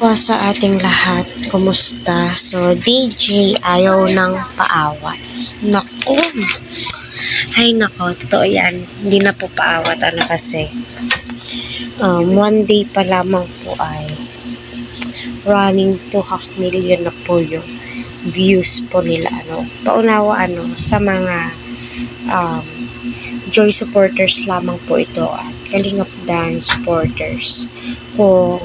po sa ating lahat. Kumusta? So, DJ ayaw ng paawat. Naku! Ay, nako. Totoo yan. Hindi na po paawat. Kasi, one day pa lamang po ay running to 500,000 na po yung views po nila. Paunawa, sa mga Joy supporters lamang po ito at Kalingap Dan supporters. Kung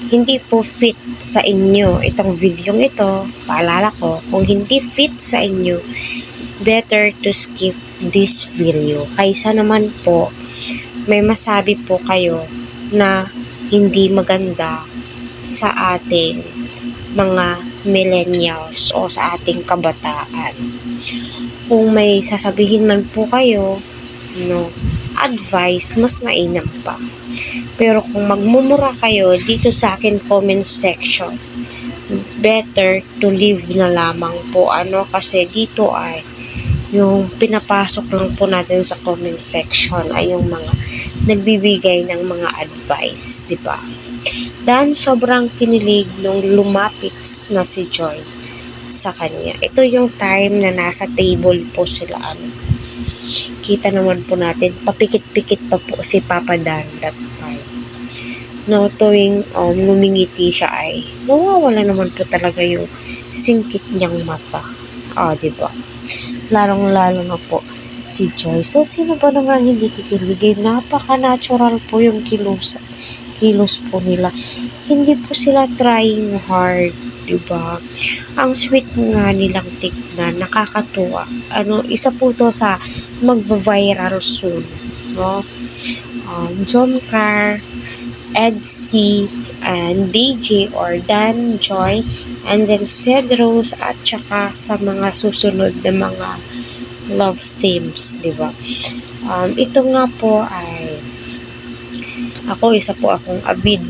hindi po fit sa inyo itong video ito, paalala ko, kung hindi fit sa inyo, better to skip this video. Kaysa naman po, may masabi po kayo na hindi maganda sa ating mga millennials o sa ating kabataan. Kung may sasabihin man po kayo, advice, mas mainam pa. Pero kung magmumura kayo dito sa akin comment section, better to leave na lamang po. Kasi dito ay yung pinapasok lang po natin sa comment section ay yung mga nagbibigay ng mga advice, di ba? Dahil sobrang kinilig nung lumapit na si Joy sa kanya. Ito yung time na nasa table po sila. Kita naman po natin, papikit-pikit pa po si Papa Dan that time. Tuwing ngumingiti siya ay nawawala naman po talaga yung singkit niyang mata. Diba? Lalong-lalo na po si Joy. So, sino ba naman hindi kikiligin? Napaka-natural po yung kilos po nila. Hindi po sila trying hard, diba? Ang sweet nga nilang tignan, nakakatuwa. Isa po to sa magva-viral soon, John Carr, Edsy, and DJ or Dan Joy, and then Cedros, at saka sa mga susunod na mga love themes, diba? Ito nga po ay isa po akong avid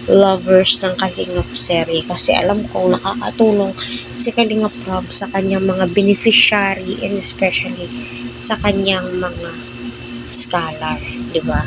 lovers ng Kalingap series kasi alam kong nakakatulong si Kalingap Rob sa kanyang mga beneficiary and especially sa kanyang mga scholar, di ba?